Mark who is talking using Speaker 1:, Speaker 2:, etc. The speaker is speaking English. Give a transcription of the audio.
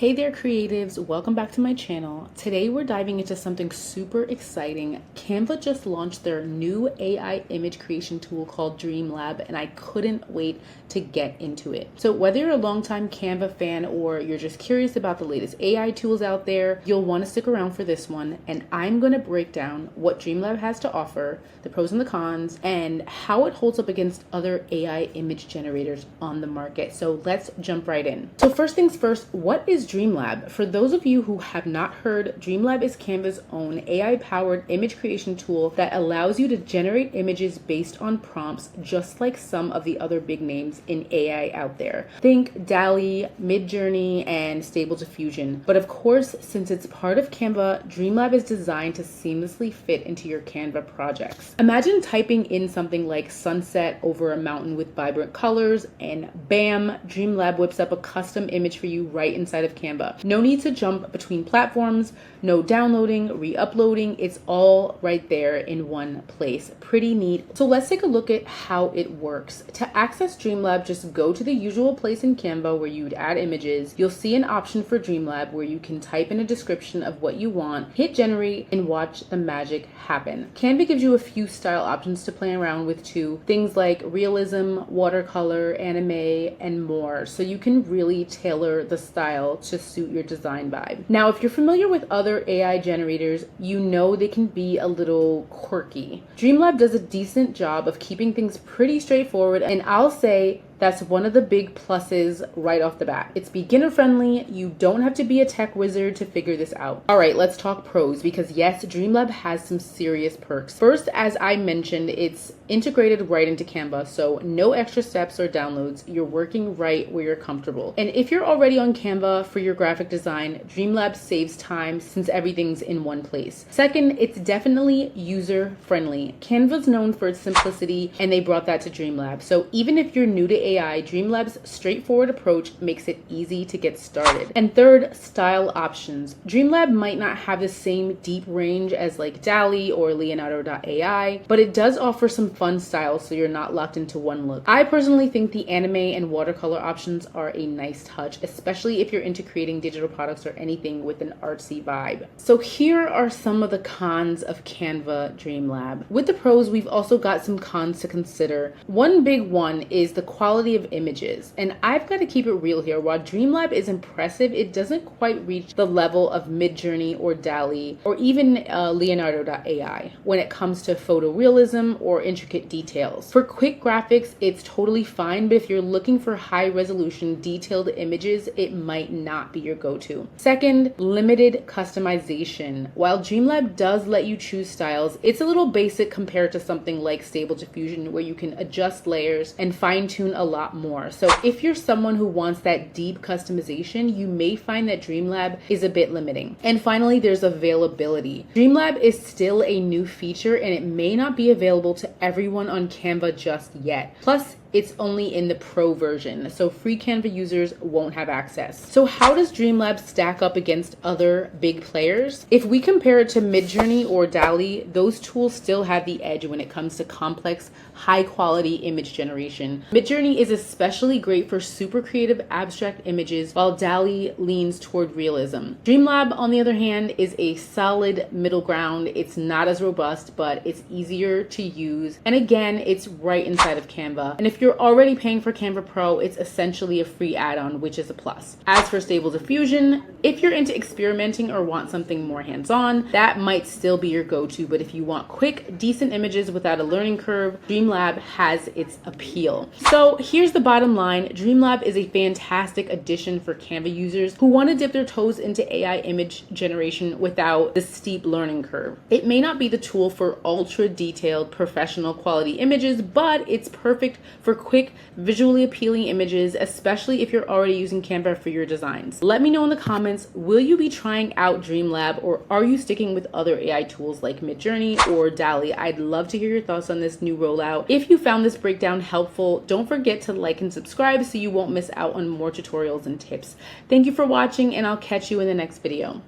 Speaker 1: Hey there creatives, welcome back to my channel. Today we're diving into something super exciting. Canva just launched their new AI image creation tool called DreamLab, and I couldn't wait to get into it. So whether you're a longtime Canva fan or you're just curious about the latest AI tools out there, you'll want to stick around for this one, and I'm going to break down what DreamLab has to offer, the pros and the cons, and how it holds up against other AI image generators on the market. So let's jump right in. So first things first, what is DreamLab? For those of you who have not heard, DreamLab is Canva's own AI-powered image creation tool that allows you to generate images based on prompts, just like some of the other big names in AI out there. Think DALL-E, Midjourney, and Stable Diffusion. But of course, since it's part of Canva, DreamLab is designed to seamlessly fit into your Canva projects. Imagine typing in something like sunset over a mountain with vibrant colors, and bam, DreamLab whips up a custom image for you right inside of Canva. No need to jump between platforms, no downloading, re-uploading. It's all right there in one place. Pretty neat. So let's take a look at how it works. To access DreamLab, just go to the usual place in Canva where you'd add images. You'll see an option for DreamLab where you can type in a description of what you want, hit generate, and watch the magic happen. Canva gives you a few style options to play around with too. Things like realism, watercolor, anime, and more. So you can really tailor the style to suit your design vibe. Now, if you're familiar with other AI generators, you know they can be a little quirky. DreamLab does a decent job of keeping things pretty straightforward, and I'll say that's one of the big pluses right off the bat. It's beginner friendly. You don't have to be a tech wizard to figure this out. All right, let's talk pros, because yes, DreamLab has some serious perks. First, as I mentioned, it's integrated right into Canva, so no extra steps or downloads. You're working right where you're comfortable. And if you're already on Canva for your graphic design, DreamLab saves time since everything's in one place. Second, it's definitely user friendly. Canva's known for its simplicity, and they brought that to DreamLab. So even if you're new to AI, DreamLab's straightforward approach makes it easy to get started. And third, style options. DreamLab might not have the same deep range as like DALL-E or Leonardo.ai, but it does offer some fun styles so you're not locked into one look. I personally think the anime and watercolor options are a nice touch, especially if you're into creating digital products or anything with an artsy vibe. So here are some of the cons of Canva DreamLab. With the pros, we've also got some cons to consider. One big one is the quality of images, and I've got to keep it real here. While DreamLab is impressive, it doesn't quite reach the level of Midjourney or DALL-E or even Leonardo.ai when it comes to photorealism or intricate details. For quick graphics, it's totally fine, but if you're looking for high resolution detailed images, it might not be your go-to. Second, limited customization. While DreamLab does let you choose styles, it's a little basic compared to something like Stable Diffusion where you can adjust layers and fine-tune a lot more. So if you're someone who wants that deep customization, you may find that DreamLab is a bit limiting. And finally, there's availability. DreamLab is still a new feature, and it may not be available to everyone on Canva just yet. Plus, it's only in the pro version, so free Canva users won't have access. So how does DreamLab stack up against other big players? If we compare it to Midjourney or DALL-E, those tools still have the edge when it comes to complex, high-quality image generation. Midjourney is especially great for super creative abstract images, while DALL-E leans toward realism. DreamLab, on the other hand, is a solid middle ground. It's not as robust, but it's easier to use. And again, it's right inside of Canva. And if you're already paying for Canva Pro, it's essentially a free add-on, which is a plus. As for Stable Diffusion, if you're into experimenting or want something more hands-on, that might still be your go-to, but if you want quick, decent images without a learning curve, DreamLab has its appeal. So here's the bottom line. DreamLab is a fantastic addition for Canva users who want to dip their toes into AI image generation without the steep learning curve. It may not be the tool for ultra-detailed, professional quality images, but it's perfect for quick, visually appealing images, especially if you're already using Canva for your designs. Let me know in the comments, will you be trying out DreamLab, or are you sticking with other AI tools like Midjourney or DALL-E? I'd love to hear your thoughts on this new rollout. If you found this breakdown helpful, don't forget to like and subscribe so you won't miss out on more tutorials and tips. Thank you for watching, and I'll catch you in the next video.